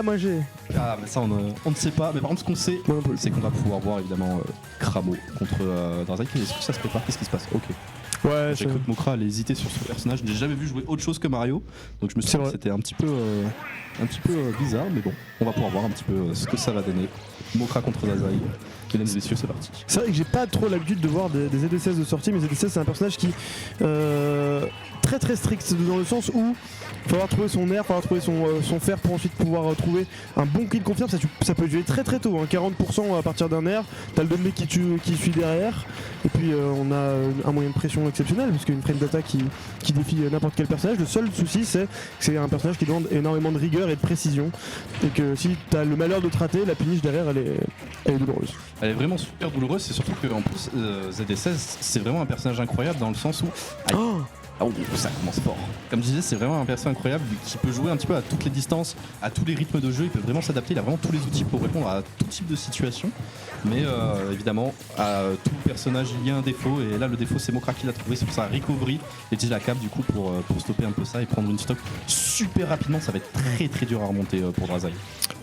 moi j'ai. Ah, mais ça on ne sait pas, mais par contre ce qu'on sait, c'est qu'on va pouvoir voir évidemment Cramo contre Drazai. Est-ce que ça se prépare? Qu'est-ce qui se passe? Ok. Ouais, j'ai cru que Mokra allait hésiter sur ce personnage. J'ai jamais vu jouer autre chose que Mario, donc je me suis dit que c'était un petit peu bizarre, mais bon, on va pouvoir voir un petit peu ce que ça va donner. Mokra contre Drazai. Mesdames et messieurs, c'est parti. C'est vrai que j'ai pas trop l'habitude de voir des ZD16 de sortie, mais ZD16 c'est un personnage qui très très strict dans le sens où il faut avoir trouvé son air, il faut avoir trouvé son fer pour ensuite pouvoir trouver un bon kill confirme. Ça peut durer très très tôt, hein, 40% à partir d'un air. T'as le Dombe qui suit derrière, et puis on a un moyen de pression exceptionnel puisque une frame d'attaque qui défie n'importe quel personnage. Le seul souci c'est que c'est un personnage qui demande énormément de rigueur et de précision, et que si t'as le malheur de te rater, la punish derrière elle est douloureuse. Elle est vraiment super douloureuse, c'est surtout qu'en plus ZD16 c'est vraiment un personnage incroyable dans le sens où... Oh, ça commence fort. Comme je disais, c'est vraiment un personnage incroyable qui peut jouer un petit peu à toutes les distances, à tous les rythmes de jeu, il peut vraiment s'adapter, il a vraiment tous les outils pour répondre à tout type de situation. Mais évidemment, à tout personnage il y a un défaut, et là le défaut c'est Mokra qui l'a trouvé sur sa recovery, et utilise la cape du coup pour stopper un peu ça et prendre une stock super rapidement. Ça va être très très dur à remonter pour Drazai.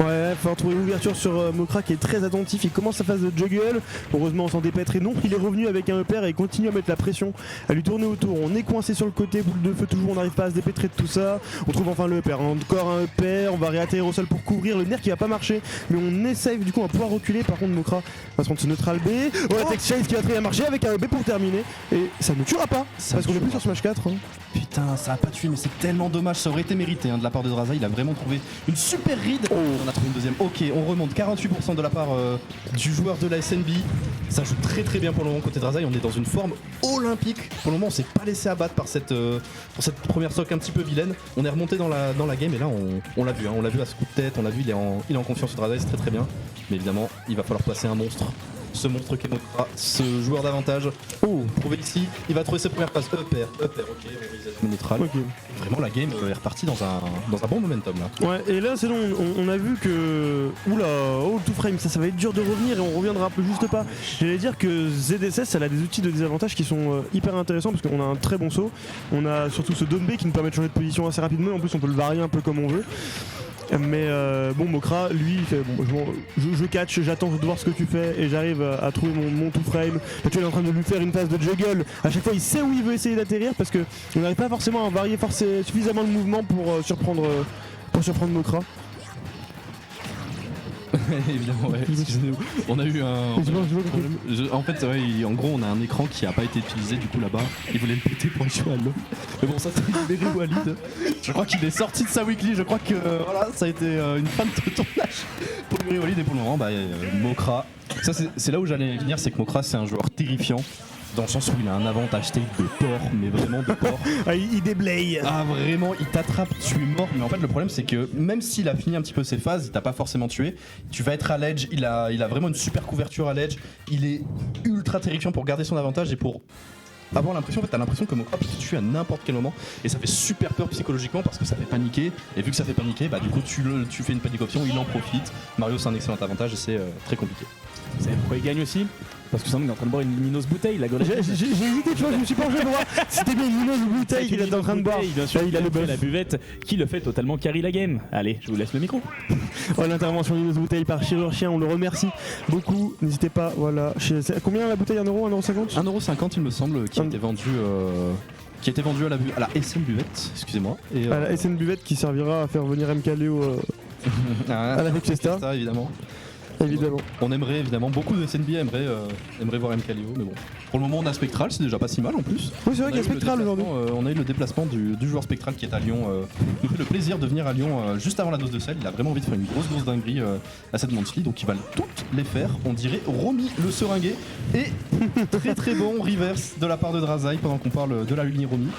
Ouais, il faut trouver une ouverture sur Mokra qui est très attentif, il commence sa phase de juggle, heureusement on s'en dépêtre et non, il est revenu avec un EPR et il continue à mettre la pression, à lui tourner autour. On est coincé sur le côté, boule de feu toujours, on n'arrive pas à se dépêtrer de tout ça. On trouve enfin le EPR, encore un EPR, on va réatterrir au sol pour couvrir le nerf qui va pas marcher, mais on essaye du coup à pouvoir reculer. Par contre Mokra va se prendre ce neutral B, la Tech Chase qui va très bien marcher avec un B pour terminer, et ça ne tuera pas, parce qu'on est plus sur Smash 4. Putain, ça a pas tué, mais c'est tellement dommage, ça aurait été mérité de la part de Drazai. Il a vraiment trouvé une super read. On a trouvé une deuxième. Ok, on remonte 48% de la part du joueur de la SNB. Ça joue très très bien pour le moment côté Drazai. On est dans une forme olympique. Pour le moment, on s'est pas laissé abattre par cette première stock un petit peu vilaine. On est remonté dans la game, et là on l'a vu, on l'a vu à ce coup de tête, on l'a vu, il est en confiance sur Drazai, c'est très très bien. Mais évidemment, il va falloir placer un monstre. Ce monstre qui est Mokra, ce joueur d'avantage. Trouvé ici, il va trouver ses premières passes. EPR, ok, réalisation neutrale. Okay. Vraiment la game est repartie dans un bon momentum là. Ouais, et là c'est long, on a vu que... Oula, le two frame, ça va être dur de revenir, et on reviendra juste pas. J'allais dire que ZD16 elle a des outils de désavantage qui sont hyper intéressants, parce qu'on a un très bon saut. On a surtout ce Dombe qui nous permet de changer de position assez rapidement, en plus on peut le varier un peu comme on veut. Mais bon, Mokra, lui, il fait bon, je catch, j'attends de voir ce que tu fais et j'arrive à trouver mon two frame. Là, tu es en train de lui faire une phase de juggle. À chaque fois, il sait où il veut essayer d'atterrir, parce que on n'arrive pas forcément à varier suffisamment le mouvement pour surprendre Mokra. Évidemment, ouais, excusez-nous. On a eu un problème. En fait, ouais, en gros, on a un écran qui a pas été utilisé du coup là-bas. Il voulait le péter pour jouer à l'eau. Mais bon, ça c'est libéré Walid. Je crois qu'il est sorti de sa weekly. Je crois que voilà, ça a été une fin de tournage pour libérer Walid. Et pour le moment, Mokra. Ça, c'est là où j'allais venir, c'est que Mokra, c'est un joueur terrifiant. Dans le sens où il a un avantage take de porc, mais vraiment de porc. Il déblaye. Ah vraiment, il t'attrape, tu es mort. Mais en fait le problème c'est que même s'il a fini un petit peu ses phases, il t'a pas forcément tué. Tu vas être à l'edge, il a vraiment une super couverture à l'edge. Il est ultra terrifiant pour garder son avantage et pour avoir l'impression, en fait t'as l'impression que Mokra peut te tuer à n'importe quel moment. Et ça fait super peur psychologiquement parce que ça fait paniquer. Et vu que ça fait paniquer, du coup tu fais une panique option, il en profite. Mario c'est un excellent avantage et c'est très compliqué. Vous savez pourquoi il gagne aussi? Parce que sinon il est en train de boire une lumineuse bouteille, la golette. J'ai hésité, tu vois, je me suis penché de voir. C'était bien une lumineuse bouteille qu'il était en train de boire. Bien sûr, il a la buvette qui le fait totalement carry la game. Allez, je vous laisse le micro. L'intervention lumineuse bouteille par Chirurgien, on le remercie beaucoup. N'hésitez pas, voilà. Combien la bouteille? 1€, 1,50€? 1,50€ il me semble, qui a été vendu. Qui a été vendu à la SN Buvette, excusez-moi. Et à la SN Buvette qui servira à faire venir MKLeo à la Fiesta, évidemment. Évidemment. On aimerait évidemment, beaucoup de SNB aimeraient voir MKLeo, mais bon. Pour le moment on a Spectral, c'est déjà pas si mal en plus. Oui c'est vrai qu'il y a Spectral aujourd'hui. On a eu le déplacement du joueur Spectral qui est à Lyon. Il nous fait le plaisir de venir à Lyon juste avant la dose de sel. Il a vraiment envie de faire une grosse dinguerie à cette monthly, donc il va toutes les faire. On dirait Romy le seringué. Et très très bon reverse de la part de Drazai pendant qu'on parle de la Uni Romy.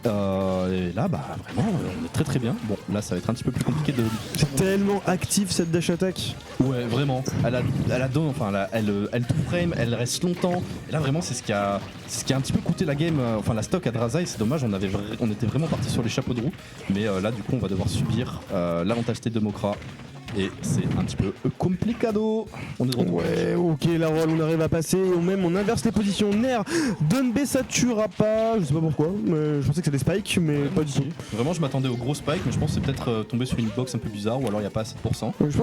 Et là vraiment on est très bien. Bon là ça va être un petit peu plus compliqué de... C'est tellement actif cette dash attack. Ouais vraiment, elle tout frame, elle reste longtemps. Et là vraiment c'est ce qui a un petit peu coûté la game, la stock à Drazai. C'est dommage, on était vraiment parti sur les chapeaux de roue. Mais là du coup on va devoir subir l'avantage T de Mokra. Et c'est un petit peu complicado. On est de retour. Ouais, ok, la roll, on arrive à passer, on inverse les positions. Nair, Dunbay ça tuera pas, je sais pas pourquoi, mais je pensais que c'était spike, mais pas du tout. Vraiment, je m'attendais au gros spike, mais je pense que c'est peut-être tombé sur une box un peu bizarre ou alors il n'y a pas assez de pourcent. Je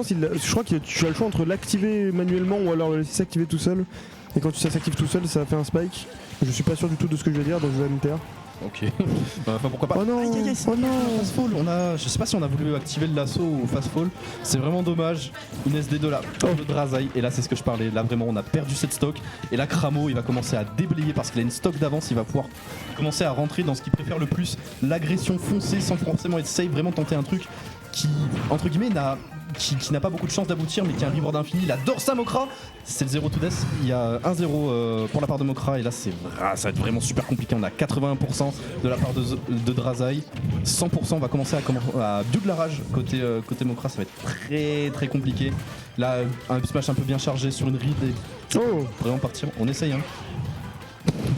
crois que tu as le choix entre l'activer manuellement ou alors le laisser s'activer tout seul. Et quand ça s'active tout seul, ça fait un spike. Je suis pas sûr du tout de ce que je vais dire, donc je vais me taire. Ok. Enfin, pourquoi pas. Oh non, Aïe, aïe, aïe, oh non. fast fall. Je sais pas si on a voulu activer le lasso ou fast fall. C'est vraiment dommage. Une SD de la de Drazai. Et là, c'est ce que je parlais. Là, vraiment, on a perdu cette stock. Et là, Cramo, il va commencer à déblayer parce qu'il a une stock d'avance. Il va pouvoir commencer à rentrer dans ce qu'il préfère le plus, l'agression foncée sans forcément être safe. Vraiment tenter un truc qui, entre guillemets, n'a pas beaucoup de chance d'aboutir, mais qui a un reward infini. Il adore ça, Mokra. C'est le 0 to death. Il y a 1-0 pour la part de Mokra. Et là, ça va être vraiment super compliqué. On a 81% de la part de Drazai. 100% va commencer à build la rage côté Mokra. Ça va être très très compliqué. Là, un up smash un peu bien chargé sur une read. Et vraiment partir. On essaye, hein.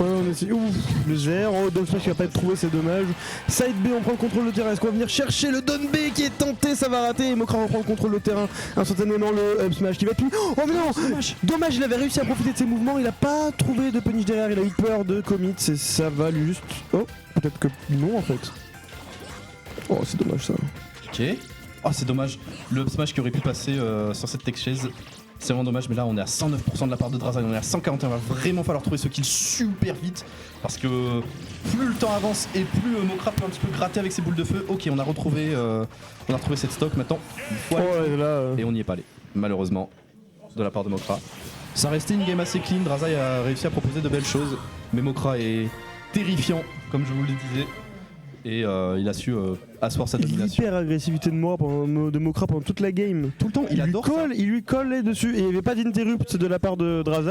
Ouais, on essaie. Ouf, le GR, Dog Smash qui va pas être trouvé, c'est dommage. Side B, on prend le contrôle du terrain. Est-ce qu'on va venir chercher le down B qui est tenté? Ça va rater. Et Mokra reprend le contrôle du terrain. Instantanément, le up smash qui va plus. Oh, mais non! Dommage, il avait réussi à profiter de ses mouvements. Il a pas trouvé de punish derrière. Il a eu peur de commit. Ça va lui juste. Oh, peut-être que non en fait. Oh, c'est dommage ça. Ok. Oh, c'est dommage. Le up smash qui aurait pu passer sur cette tech chase. C'est vraiment dommage, mais là on est à 109% de la part de Drazai, on est à 141, il va vraiment falloir trouver ce kill super vite parce que plus le temps avance et plus Mokra peut un petit peu gratter avec ses boules de feu. Ok, on a retrouvé cette stock maintenant. Et on n'y est pas allé, malheureusement, de la part de Mokra. Ça restait une game assez clean, Drazai a réussi à proposer de belles choses, mais Mokra est terrifiant, comme je vous le disais. Et il a su asseoir sa domination. Hyper agressivité de Mokra pendant toute la game. Tout le temps, il adore ça. Il lui collait dessus et il n'y avait pas d'interrupt de la part de Drazai.